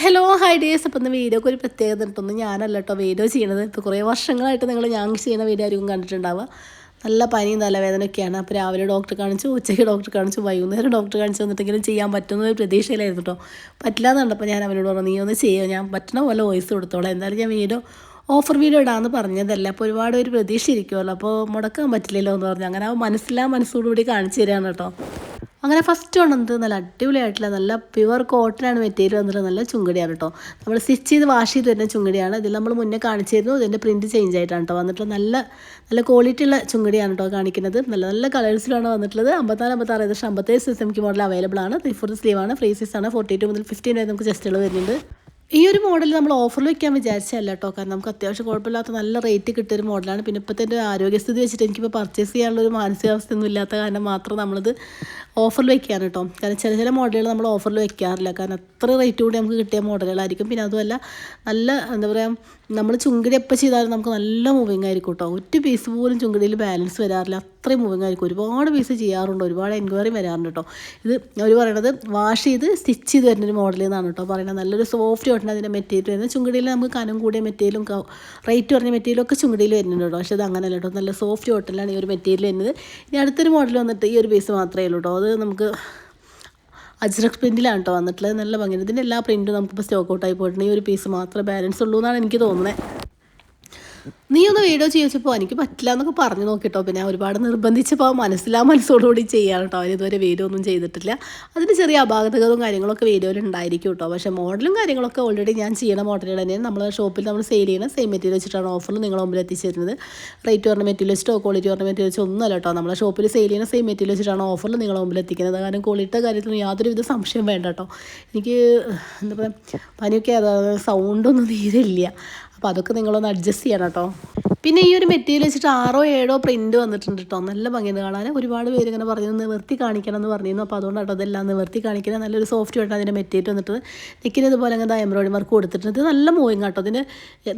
Hello high days. അപ്പം ഇന്ന് വീഡിയോക്ക് ഒരു പ്രത്യേകത ഇട്ടൊന്നും ഞാനല്ല കേട്ടോ വീഡിയോ ചെയ്യണത്. ഇപ്പോൾ കുറേ വർഷങ്ങളായിട്ട് ഞാൻ ചെയ്യുന്ന വീഡിയോ ആയിരിക്കും കണ്ടിട്ടുണ്ടാവുക. നല്ല പനിയും തലവേദനയൊക്കെയാണ്. അപ്പോൾ രാവിലെ ഡോക്ടറെ കാണിച്ചു, ഉച്ചയ്ക്ക് ഡോക്ടറെ കാണിച്ചു, വൈകുന്നേരം ഡോക്ടറെ കാണിച്ചു വന്നിട്ടെങ്കിലും ചെയ്യാൻ പറ്റുന്ന ഒരു പ്രതീക്ഷയിലായിരുന്നു കേട്ടോ. പറ്റില്ല എന്ന് കണ്ടപ്പോൾ ഞാൻ അവനോട് പറഞ്ഞു, നീ ഒന്ന് ചെയ്യുമോ, ഞാൻ പറ്റണ പോലെ വോയിസ് കൊടുത്തോളാം, എന്തായാലും ഞാൻ വീഡിയോ ഓഫർ വീഡിയോ ഇടാമെന്ന് പറഞ്ഞതല്ല. അപ്പോൾ ഒരുപാട് ഒരു പ്രതീക്ഷ ഇരിക്കുമല്ലോ, അപ്പോൾ മുടക്കാൻ പറ്റില്ലല്ലോ എന്ന് പറഞ്ഞു. അങ്ങനെ ആ മനസ്സോടുകൂടി കാണിച്ചു തരികയാണ് കേട്ടോ. അങ്ങനെ ഫസ്റ്റ് വന്നത് നല്ല അടിപൊളിയായിട്ടുള്ള നല്ല പ്യുവർ കോട്ടനാണ് മെറ്റീരിയൽ വന്നിട്ട് നല്ല ചുങ്കടിയാണ് കേട്ടോ. നമ്മൾ സ്റ്റിച്ച് ചെയ്ത് വാഷ് ചെയ്ത് വരുന്ന ചുങ്കടിയാണ്. ഇതിൽ നമ്മൾ മുന്നേ കാണിച്ചിരുന്നു, ഇതിൻ്റെ പ്രിൻറ്റ് ചേഞ്ച് ആയിട്ടാണ് കേട്ടോ വന്നിട്ട്. നല്ല നല്ല ക്വാളിറ്റി ഉള്ള ചുങ്കടിയാണ് കേട്ടോ കാണിക്കുന്നത്. നല്ല നല്ല കളേഴ്സിലാണ് വന്നിട്ടുള്ളത്. 54, 56 ഏകദേശം 57 സൈസ് നമുക്ക് മോഡൽ അവൈലബിൾ ആണ്. 3/4 സ്ലീവാണ്, ഫ്രീ സൈസ് ആണ്. 42 മുതൽ 15 വരെ നമുക്ക് ജസ്റ്റുകൾ വരുന്നുണ്ട്. ഈ ഒരു മോഡൽ നമ്മൾ ഓഫറിൽ വയ്ക്കാൻ വിചാരിച്ചല്ല കേട്ടോ, കാരണം നമുക്ക് അത്യാവശ്യം കുഴപ്പമില്ലാത്ത നല്ല റേറ്റ് കിട്ടിയൊരു മോഡലാണ്. പിന്നെ ഇപ്പോഴത്തെ എൻ്റെ ആരോഗ്യസ്ഥിതി വെച്ചിട്ട് എനിക്കിപ്പോൾ പർച്ചേസ് ചെയ്യാനുള്ളൊരു മാനസികാവസ്ഥയൊന്നും ഇല്ലാത്ത കാരണം മാത്രം നമ്മളിത് ഓഫറിൽ വയ്ക്കുകയാണ് കേട്ടോ. കാരണം ചില മോഡലുകൾ നമ്മൾ ഓഫറിൽ വയ്ക്കാറില്ല, കാരണം അത്ര റേറ്റ് കൂടി നമുക്ക് കിട്ടിയ മോഡലുകളായിരിക്കും. പിന്നെ അതുമല്ല നല്ല എന്താ പറയുക, നമ്മൾ ചുങ്കടി എപ്പോൾ ചെയ്താലും നമുക്ക് നല്ല മൂവിങ് ആയിരിക്കും കേട്ടോ. ഒറ്റ പീസ് പോലും ചുങ്കടിയിൽ ബാലൻസ് വരാറില്ല, അത്രയും മൂവിങ് ആയിരിക്കും. ഒരുപാട് പീസ് ചെയ്യാറുണ്ട്, ഒരുപാട് എൻക്വയറി വരാറുണ്ട് കേട്ടോ. ഇത് അവർ പറയണത് വാഷ് ചെയ്ത് സ്റ്റിച്ച് ചെയ്ത് വരുന്നൊരു മോഡൽ എന്നാണ് കേട്ടോ പറയുന്നത്. നല്ലൊരു സോഫ്റ്റ് കോട്ടൺ അതിൻ്റെ മെറ്റീരിയൽ വരുന്നത്. ചുങ്കടിയിൽ നമുക്ക് കനം കൂടിയ മെറ്റീരിയലും റേറ്റ് കുറഞ്ഞ മെറ്റീരിയലും ഒക്കെ ചുങ്കടിയിൽ വരുന്നുണ്ട് കേട്ടോ. പക്ഷേ ഇത് അങ്ങനെയല്ല കേട്ടോ, നല്ല സോഫ്റ്റ് കോട്ടണിലാണ് ഈ ഒരു മെറ്റീരിയൽ വരുന്നത്. ഇനി അടുത്തൊരു മോഡൽ വന്നിട്ട് ഈ ഒരു പീസ് മാത്രമേ ഉള്ളൂ കേട്ടോ. അത് നമുക്ക് അജ്രക് പ്രിൻറ്റിലാണ് കേട്ടോ വന്നിട്ടുള്ളത്. നല്ല ഭംഗിയാണ്. ഇതിൻ്റെ എല്ലാ പ്രിൻറ്റും നമുക്കിപ്പോൾ സ്റ്റോക്ക് ഔട്ടായി പോയിട്ടുണ്ട്. ഈ ഒരു പീസ് മാത്രമേ ബാലൻസ് ഉള്ളൂ എന്നാണ് എനിക്ക് തോന്നുന്നത്. നീ ഒന്ന് വീഡിയോ ചോദിച്ചപ്പോൾ എനിക്ക് പറ്റില്ല എന്നൊക്കെ പറഞ്ഞു നോക്കിട്ടോ. പിന്നെ ഒരുപാട് നിർബന്ധിച്ചപ്പോൾ മനസ്സോടുകൂടി ചെയ്യാൻ കേട്ടോ. അവരിതുവരെ വീഡിയോ ഒന്നും ചെയ്തിട്ടില്ല. അതിന് ചെറിയ അപാകതകളും കാര്യങ്ങളൊക്കെ വീഡിയോയിൽ ഉണ്ടായിരിക്കും കേട്ടോ. പക്ഷേ മോഡലും കാര്യങ്ങളൊക്കെ ഓൾറെഡി ഞാൻ ചെയ്യുന്ന മോഡലുകൾ തന്നെയാണ്. നമ്മളെ ഷോപ്പിൽ നമ്മൾ സെയിൽ ചെയ്യുന്ന സെയിം മെറ്റീരിയൽ വെച്ചിട്ടാണ് ഓഫറിൽ നിങ്ങളുടെ മുമ്പിൽ എത്തിച്ചേരുന്നത്. റേറ്റ് പറഞ്ഞ മെറ്റീരിയൽ വെച്ചിട്ടോ ക്വാളിറ്റി പറഞ്ഞ മെറ്റീരിയൽ വെച്ചോ ഒന്നുമല്ല കേട്ടോ. നമ്മളെ ഷോപ്പിൽ സെയിൽ ചെയ്യുന്ന സെയിം മെറ്റീരിയൽ വെച്ചിട്ടാണ് ഓഫറിൽ നിങ്ങളുടെ മുമ്പിൽ എത്തിക്കുന്നത്. കാരണം ക്വാളിറ്റിയുടെ കാര്യത്തിൽ യാതൊരുവിധ സംശയം വേണ്ട കേട്ടോ. എനിക്ക് എന്താ പറയുക, പനിയൊക്കെ അതായത് സൗണ്ടൊന്നും തീരില്ല. അപ്പോൾ അതൊക്കെ നിങ്ങളൊന്ന് അഡ്ജസ്റ്റ് ചെയ്യണം കേട്ടോ. പിന്നെ ഈ ഒരു മെറ്റീരിയൽ വെച്ചിട്ട് 6 7 പ്രിൻറ്റ് വന്നിട്ടുണ്ട് കേട്ടോ. നല്ല ഭംഗിയുണ്ട് കാണാൻ. ഒരുപാട് പേര് ഇങ്ങനെ പറഞ്ഞു നിവർത്തി കാണിക്കണം എന്ന് പറഞ്ഞിരുന്നു. അപ്പോൾ അതുകൊണ്ട് കേട്ടോ അതെല്ലാം നിവർത്തി കാണിക്കണം. നല്ലൊരു സോഫ്റ്റ് ആയിട്ട് അതിൻ്റെ മെറ്റീരിയൽ വന്നിട്ട് നെക്കിന് ഇതുപോലെ അങ്ങനെ എംബ്രോയിഡറി വർക്ക് കൊടുത്തിട്ടുണ്ട്. ഇത് നല്ല മൂവിങ് കേട്ടോ. ഇതിന്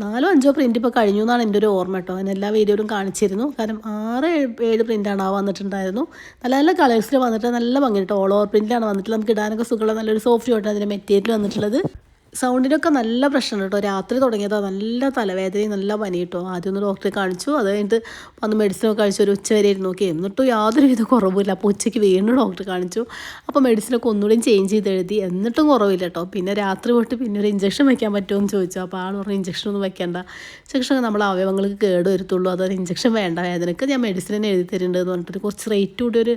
4 5 പ്രിൻറ്റ് ഇപ്പോൾ കഴിഞ്ഞു എന്നാണ് എൻ്റെ ഒരു ഓർമ്മ കേട്ടോ. അതിന് എല്ലാ വീഡിയോയിലും കാണിച്ചിരുന്നു. കാരണം 6 7 പ്രിൻറ്റാണ് ആ വന്നിട്ടുണ്ടായിരുന്നു. നല്ല നല്ല കളേഴ്സിൽ വന്നിട്ട് നല്ല ഭംഗി കേട്ടോ. ഓൾ ഓവർ പ്രിൻറ്റിലാണ് വന്നിട്ട് നമുക്ക് ഇടാനൊക്കെ സുഖമുള്ള നല്ലൊരു സോഫ്റ്റ് ആയിട്ട് അതിൻ്റെ മെറ്റീരിയൽ വന്നിട്ടുള്ളത്. സൗണ്ടിനൊക്കെ നല്ല പ്രശ്നം കേട്ടോ. രാത്രി തുടങ്ങിയതോ നല്ല തലവേദനയും നല്ല പനി കേട്ടോ. ആദ്യം ഒന്ന് ഡോക്ടറെ കാണിച്ചു, അത് കഴിഞ്ഞിട്ട് വന്ന് മെഡിസിനൊക്കെ കഴിച്ചു ഒരു ഉച്ച വരെ ഇരുന്ന് നോക്കി, എന്നിട്ടും യാതൊരുവിധ കുറവില്ല. അപ്പോൾ ഉച്ചയ്ക്ക് വീണ്ടും ഡോക്ടറെ കാണിച്ചു. അപ്പോൾ മെഡിസിനൊക്കെ ഒന്നുകൂടിയും ചേഞ്ച് ചെയ്ത് എഴുതി, എന്നിട്ടും കുറവില്ല കേട്ടോ. പിന്നെ രാത്രി പോയിട്ട് പിന്നെ ഒരു ഇഞ്ചക്ഷൻ വയ്ക്കാൻ പറ്റുമോ എന്ന് ചോദിച്ചു. അപ്പോൾ ആൾ പറഞ്ഞു ഇഞ്ചക്ഷനൊന്നും വയ്ക്കേണ്ട, ഇഞ്ചക്ഷൻ നമ്മൾ അവയവങ്ങൾക്ക് കേട് വരുത്തുള്ളൂ, അതൊരു ഇഞ്ചക്ഷൻ വേണ്ട, വേദനയ്ക്ക് ഞാൻ മെഡിസിൻ തന്നെ എഴുതി തരുന്നുണ്ട് എന്ന് പറഞ്ഞിട്ട് കുറച്ച് റേറ്റ് കൂടി ഒരു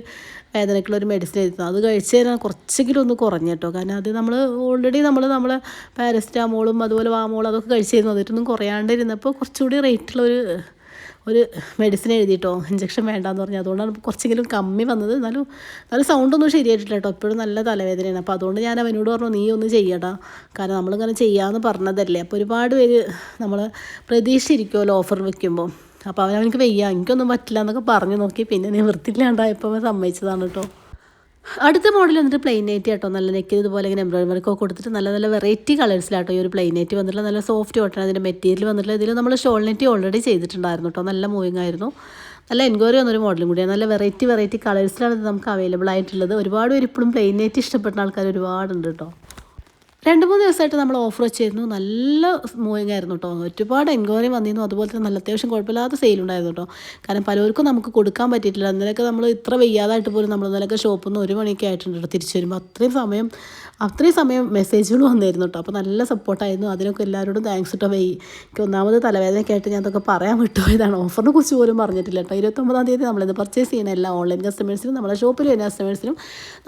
വേദനയ്ക്കുള്ളൊരു മെഡിസിൻ എഴുതി തന്നു. അത് കഴിച്ച് കഴിഞ്ഞാൽ കുറച്ചെങ്കിലും ഒന്ന് കുറഞ്ഞു കേട്ടോ. കാരണം അത് നമ്മൾ ഓൾറെഡി നമ്മളെ പാരസിറ്റാമോളും അതുപോലെ വാമോളും അതൊക്കെ കഴിച്ചിരുന്നു. അതിട്ടൊന്നും കുറയാണ്ടിരുന്നപ്പോൾ കുറച്ചുകൂടി റേറ്റുള്ള ഒരു മെഡിസിൻ എഴുതിയിട്ടോ, ഇഞ്ചക്ഷൻ വേണ്ടാന്ന് പറഞ്ഞു. അതുകൊണ്ടാണ് കുറച്ചെങ്കിലും കമ്മി വന്നത്. എന്നാലും സൗണ്ടൊന്നും ശരിയായിട്ടില്ല കേട്ടോ. ഇപ്പോഴും നല്ല തലവേദനയാണ്. അപ്പോൾ അതുകൊണ്ട് ഞാൻ അവനോട് പറഞ്ഞു നീ ഒന്ന് ചെയ്യടാ, കാരണം നമ്മളിങ്ങനെ ചെയ്യാമെന്ന് പറഞ്ഞതല്ലേ. അപ്പോൾ ഒരുപാട് പേര് നമ്മൾ പ്രതീക്ഷിച്ചിരിക്കുമല്ലോ ഓഫർ വയ്ക്കുമ്പോൾ. അപ്പോൾ അവനവനിക്ക് വയ്യ, എനിക്കൊന്നും പറ്റില്ല എന്നൊക്കെ പറഞ്ഞു നോക്കി. പിന്നെ നിവൃത്തിയില്ലാണ്ടായപ്പോൾ സമ്മതിച്ചതാണ് കേട്ടോ. അടുത്ത മോഡൽ വന്നിട്ട് പ്ലെയിൻ നൈറ്റി കേട്ടോ. നല്ല നെക്കിൽ ഇതുപോലെ ഇങ്ങനെ എംബ്രോയിഡറി വർക്കൊക്കെ കൊടുത്തിട്ട് നല്ല നല്ല വെറൈറ്റി കളേഴ്സിലാട്ടോ ഈ ഒരു പ്ലെയിൻ നൈറ്റി വന്നിട്ടുള്ള. നല്ല സോഫ്റ്റ് കോട്ടൺ അതിൻ്റെ മെറ്റീരിയൽ വന്നിട്ടുള്ള. ഇതിൽ നമ്മൾ ഷോൾ നൈറ്റി ഓൾറെഡി ചെയ്തിട്ടുണ്ടായിരുന്നു കേട്ടോ. നല്ല മൂവിങ് ആയിരുന്നു. നല്ല എൻക്വയറി വന്നൊരു മോഡലും കൂടിയാണ്. നല്ല വെറൈറ്റി കളേഴ്സിലാണ് ഇത് നമുക്ക് അവൈലബിൾ ആയിട്ടുള്ളത്. ഒരുപാട് പേര് ഇപ്പോഴും പ്ലെയിൻ നൈറ്റി ഇഷ്ടപ്പെടുന്ന ആൾക്കാർ ഒരുപാടുണ്ട് കേട്ടോ. 2-3 ദിവസമായിട്ട് നമ്മൾ ഓഫർ വെച്ചിരുന്നു. നല്ല മൂവിങ് ആയിരുന്നു കേട്ടോ. ഒരുപാട് എൻക്വയറി വന്നിരുന്നു. അതുപോലെ തന്നെ നല്ല അത്യാവശ്യം കുഴപ്പമില്ലാത്ത സെയിലുണ്ടായിരുന്നു കേട്ടോ. കാരണം പലർക്കും നമുക്ക് കൊടുക്കാൻ പറ്റിയിട്ടില്ല. ഇന്നലെയൊക്കെ നമ്മൾ ഇത്ര വയ്യാതായിട്ട് പോലും നമ്മൾ ഇന്നലെയൊക്കെ ഷോപ്പിൽ നിന്ന് 1 മണിയൊക്കെ ആയിട്ടുണ്ട് കേട്ടോ തിരിച്ചു വരുമ്പോൾ. അത്രയും സമയം മെസ്സേജുകൾ വന്നിരുന്നു കേട്ടോ. അപ്പോൾ നല്ല സപ്പോർട്ടായിരുന്നു. അതിനൊക്കെ എല്ലാവരോടും താങ്ക്സ് കേട്ടോ. എനിക്ക് ഒന്നാമത് തലവേദനയൊക്കെ ആയിട്ട് ഞാൻ അതൊക്കെ പറയാൻ വിട്ടുപോയതാണ്. ഓഫറിനെ കുറിച്ച് പോലും പറഞ്ഞിട്ടില്ല കേട്ടോ. 29-ാം തീയതി നമ്മളിത് പർച്ചേസ് ചെയ്യുന്ന എല്ലാ ഓൺലൈൻ കസ്റ്റമേഴ്സിനും നമ്മുടെ ഷോപ്പിൽ വരുന്ന കസ്റ്റമേഴ്സിനും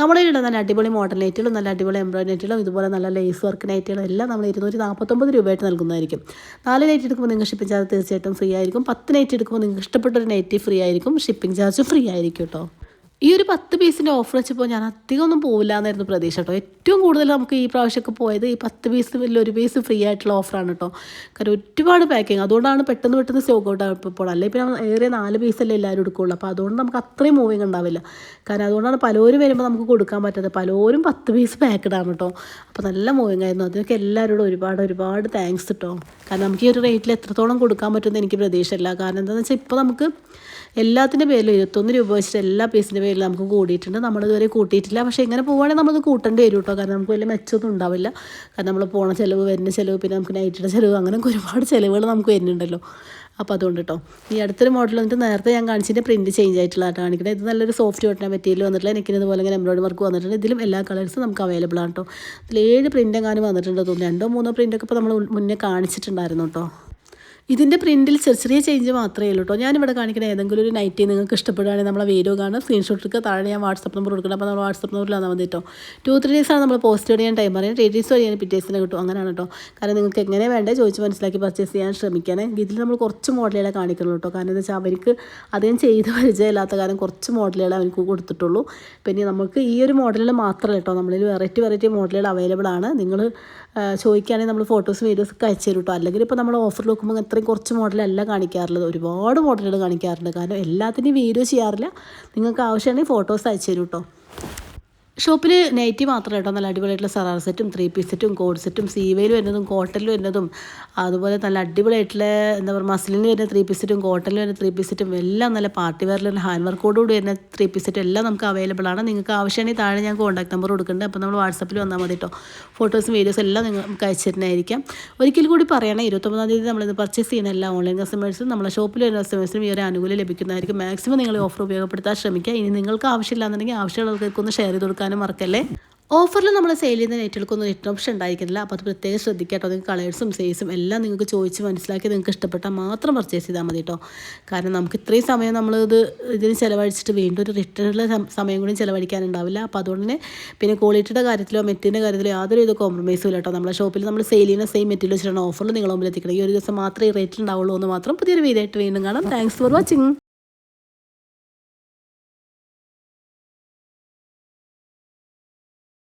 നമ്മുടെ ഇവിടെ നല്ല അടിപൊളി മോഡൽ നൈറ്റുകളും നല്ല അടിപൊളി എംബ്രോയിഡറി നൈറ്റുകളും ഇതുപോലെ നല്ല ലേസ് വർക്ക് നൈറ്റുകളും എല്ലാം നമ്മൾ 249 രൂപയായിട്ട് നൽകുന്നതായിരിക്കും. 4 നൈറ്റ് എടുക്കുമ്പോൾ നിങ്ങൾക്ക് ഷിപ്പിംഗ് ചാർജ് തീർച്ചയായിട്ടും ഫ്രീ ആയിരിക്കും. 10 നൈറ്റ് എടുക്കുമ്പോൾ നിങ്ങൾക്ക് ഇഷ്ടപ്പെട്ടൊരു നൈറ്റ് ഫ്രീ ആയിരിക്കും. ഷിപ്പിംഗ് ചാർജ് ഫ്രീ ആയിരിക്കും കേട്ടോ. ഈ ഒരു 10 പീസിൻ്റെ ഓഫർ വെച്ചപ്പോൾ ഞാൻ അധികം ഒന്നും പോവില്ല എന്നായിരുന്നു പ്രതീക്ഷ കേട്ടോ. ഏറ്റവും കൂടുതൽ നമുക്ക് ഈ പ്രാവശ്യമൊക്കെ പോയത് ഈ 10 പീസിൽ ഒരു പീസ് ഫ്രീ ആയിട്ടുള്ള ഓഫറാണ് കേട്ടോ. കാരണം ഒരുപാട് പാക്കിങ്, അതുകൊണ്ടാണ് പെട്ടെന്ന് സ്റ്റോക്ക് ഔട്ട് ആയപ്പോൾ. അല്ലെങ്കിൽ പിന്നെ ഏറെ 4 പീസല്ലേ എല്ലാവരും എടുക്കുകയുള്ളൂ. അപ്പോൾ അതുകൊണ്ട് നമുക്ക് അത്രയും മൂവിങ് ഉണ്ടാവില്ല. കാരണം അതുകൊണ്ടാണ് പലരും വരുമ്പോൾ നമുക്ക് കൊടുക്കാൻ പറ്റാത്തത്. പലരും 10 പീസ് പാക്കഡാണ് കേട്ടോ. അപ്പോൾ നല്ല മൂവിങ് ആയിരുന്നു. അതിനൊക്കെ എല്ലാവരോടും ഒരുപാട് താങ്ക്സ് കേട്ടോ. കാരണം നമുക്ക് ഈ ഒരു റേറ്റിൽ എത്രത്തോളം കൊടുക്കാൻ പറ്റുമെന്ന് എനിക്ക് പ്രതീക്ഷയില്ല. കാരണം എന്താണെന്ന് വെച്ചാൽ ഇപ്പോൾ നമുക്ക് എല്ലാത്തിൻ്റെ പേരിലും 21 രൂപ വെച്ചിട്ട് എല്ലാ പീസിൻ്റെ പേരിലും നമുക്ക് കൂടിയിട്ടുണ്ട്. നമ്മളിതുവരെ കൂട്ടിയിട്ടില്ല. പക്ഷേ ഇങ്ങനെ പോവുകയാണെങ്കിൽ നമ്മളത് കൂട്ടേണ്ടി വരും കേട്ടോ. കാരണം നമുക്ക് വലിയ മെച്ചമൊന്നും ഉണ്ടാവില്ല. കാരണം നമ്മൾ പോണ ചിലവ്, വരുന്ന ചിലവ്, പിന്നെ നമുക്ക് നൈറ്റിയുടെ ചിലവ്, അങ്ങനെ ഒരുപാട് ചിലവുകൾ നമുക്ക് വരുന്നുണ്ടല്ലോ. അപ്പോൾ അതുകൊണ്ട് കേട്ടോ. ഈ അടുത്തൊരു മോഡൽ വന്നിട്ട് നേരത്തെ ഞാൻ കാണിച്ചതിൻ്റെ പ്രിൻറ്റ് ചേഞ്ച് ആയിട്ടുള്ള കാണിക്കുന്നത്. ഇത് നല്ലൊരു സോഫ്റ്റ് കോട്ടൺ മെറ്റീരിയൽ വന്നിട്ടില്ല. എനിക്ക് ഇതുപോലെ ഇങ്ങനെ എംബ്രോയിഡറി വർക്ക് വന്നിട്ടുണ്ട്. ഇതിലും എല്ലാ കളേഴ്സും നമുക്ക് അവൈലബിൾ ആണ് കേട്ടോ. ഇതിൽ 7 പ്രിൻ്റ് എങ്ങാനും വന്നിട്ടുണ്ട് തോന്നുന്നു. 2-3 പ്രിൻ്റൊക്കെ ഇപ്പോൾ നമ്മൾ മുന്നേ കാണിച്ചിട്ടുണ്ടായിരുന്നു കേട്ടോ. ഇതിൻ്റെ പ്രിൻറ്റിൽ ചെറിയ ചേഞ്ച് മാത്രമേ ഉള്ളൂ കേട്ടോ. ഞാനിവിടെ കാണിക്കുന്ന ഏതെങ്കിലും ഒരു നൈറ്റി നിങ്ങൾക്ക് ഇഷ്ടപ്പെടുകയാണെങ്കിൽ നമ്മളെ വീഡിയോ കാണുക, സ്ക്രീൻഷോട്ട് എടുക്കുക. താഴെ ഞാൻ വാട്സപ്പ് നമ്പർ കൊടുക്കണം. അപ്പോൾ നമ്മൾ വാട്സപ്പ് നമ്പറിൽ വന്നാൽ മതി കേട്ടോ. 2-3 ഡേയ്സാണ് നമ്മൾ പോസ്റ്റ് ചെയ്യാൻ ടൈം പറയുന്നത്. 3 ഡേയ്സ് വഴിയാണ് പിറ്റേസിന് കിട്ടും. അങ്ങനെയാണ് കേട്ടോ. കാരണം നിങ്ങൾക്ക് എങ്ങനെ വേണ്ടേ ചോദിച്ച് മനസ്സിലാക്കി പർച്ചേസ് ചെയ്യാൻ ശ്രമിക്കാനേ. ഇതിൽ നമ്മൾ കുറച്ച് മോഡലുകളെ കാണിക്കുള്ളൂ കേട്ടോ. കാരണം എന്താ വെച്ചാൽ അവർക്ക് അധികം ചെയ്ത് പരിചയമില്ലാത്ത കാരണം കുറച്ച് മോഡലുകളെ അവർക്ക് കൊടുത്തിട്ടുള്ളൂ. പിന്നെ നമുക്ക് ഈ ഒരു മോഡലിൽ മാത്രമല്ല കേട്ടോ, നമ്മളിൽ വെറൈറ്റി മോഡലുകൾ അവൈലബിൾ ആണ്. നിങ്ങൾ ചോദിക്കുകയാണെങ്കിൽ നമ്മൾ ഫോട്ടോസും വീഡിയോസ് ഒക്കെ അയച്ചു തരും കേട്ടോ. അല്ലെങ്കിൽ ഇപ്പോൾ നമ്മൾ ഓഫർ നോക്കുമ്പോൾ അത്രയും കുറച്ച് മോഡലല്ല കാണിക്കാറുള്ളത്, ഒരുപാട് മോഡലുകൾ കാണിക്കാറുണ്ട്. കാരണം എല്ലാത്തിൻ്റെയും വീഡിയോ ചെയ്യാറില്ല. നിങ്ങൾക്ക് ആവശ്യമാണെങ്കിൽ ഫോട്ടോസ് അയച്ചു തരും കേട്ടോ. ഷോപ്പിൽ നൈറ്റി മാത്രമല്ല കേട്ടോ, നല്ല അടിപൊളിയായിട്ടുള്ള സറാർ സെറ്റും 3 പീസ് സെറ്റും കോഡ് സെറ്റും സീവയിൽ വരുന്നതും കോട്ടണിൽ വരുന്നതും അതുപോലെ നല്ല അടിപൊളിയായിട്ടുള്ള എന്താ പറയുക മസ്ലിന് വരുന്ന 3 പീസ് സെറ്റും കോട്ടണിൽ വരുന്ന 3 പീസ് സെറ്റും എല്ലാം നല്ല പാർട്ടി വെയറിൽ വരുന്ന ഹാൻഡ് വർക്കോടുകൂടി വരുന്ന 3 പീസ് സെറ്റും എല്ലാം നമുക്ക് അവൈലബിൾ ആണ്. നിങ്ങൾക്ക് ആവശ്യമാണെങ്കിൽ താഴെ ഞാൻ കോൺടാക്ട് നമ്പർ കൊടുക്കുന്നുണ്ട്. അപ്പോൾ നമ്മൾ വാട്സപ്പിൽ വന്നാൽ മതി കേട്ടോ. ഫോട്ടോസും വീഡിയോസും എല്ലാം നിങ്ങൾക്ക് അയച്ചു തരുന്നതായിരിക്കാം. ഒരിക്കൽ കൂടി പറയണേ, 29-ാം തീയതി നമ്മളിത് പർച്ചേസ് ചെയ്യുന്ന എല്ലാ ഓൺലൈൻ കസ്റ്റമേഴ്സും നമ്മളെ ഷോപ്പിൽ വരുന്ന കസ്റ്റമേഴ്സിനും ഈ ഒരു ആനുകൂല്യം ലഭിക്കുന്നതായിരിക്കും. മാക്സിമം നിങ്ങൾ ഓഫർ ഉപയോഗപ്പെടുത്താൻ ശ്രമിക്കുക. ഇനി നിങ്ങൾക്ക് ആവശ്യമില്ലാന്നുണ്ടെങ്കിൽ ആവശ്യമുള്ളവർക്കൊക്കെ ഒന്ന് ഷെയർ ചെയ്ത് കൊടുക്കാനും മറക്കല്ലേ. ഓഫറിൽ നമ്മൾ സെയിൽ ചെയ്യുന്ന നെറ്റുകൾക്കൊന്നും റിട്ടേൺ ഓപ്ഷൻ ഉണ്ടായിരിക്കില്ല. അപ്പോൾ അത് പ്രത്യേകം ശ്രദ്ധിക്കുക കേട്ടോ. നിങ്ങൾക്ക് കളേഴ്സും സൈസും എല്ലാം നിങ്ങൾക്ക് ചോദിച്ച് മനസ്സിലാക്കി നിങ്ങൾക്ക് ഇഷ്ടപ്പെട്ടാൽ മാത്രം പർച്ചേസ് ചെയ്താൽ മതി കേട്ടോ. കാരണം നമുക്ക് ഇത്രയും സമയം നമ്മളിത് ഇതിന് ചിലവഴിച്ചിട്ട് വീണ്ടും ഒരു റിട്ടേണുള്ള സമയം കൂടി ചിലവഴിക്കാനുണ്ടാവില്ല. അപ്പോൾ അതുകൊണ്ട് തന്നെ പിന്നെ ക്വാളിറ്റിയുടെ കാര്യത്തിലോ മെറ്റീരിയലിൻ്റെ കാര്യത്തിലോ യാതൊരു ഇത് കോംപ്രമൈസും ഇല്ല കേട്ടോ. നമ്മളെ ഷോപ്പിൽ നമ്മൾ സെയിൽ ചെയ്യുന്ന സെയിം മെറ്റീരിയൽ വെച്ചിട്ടാണ് ഓഫറിൽ നിങ്ങളുടെ മുമ്പിൽ എത്തിക്കണം. ഈ ഒരു ദിവസം മാത്രമേ ഈ റേറ്റിൽ ഉണ്ടാവുള്ളൂ എന്ന് മാത്രം. പുതിയൊരു വീഡിയോ ആയിട്ട് വീണ്ടും കാണാം. Thanks for watching.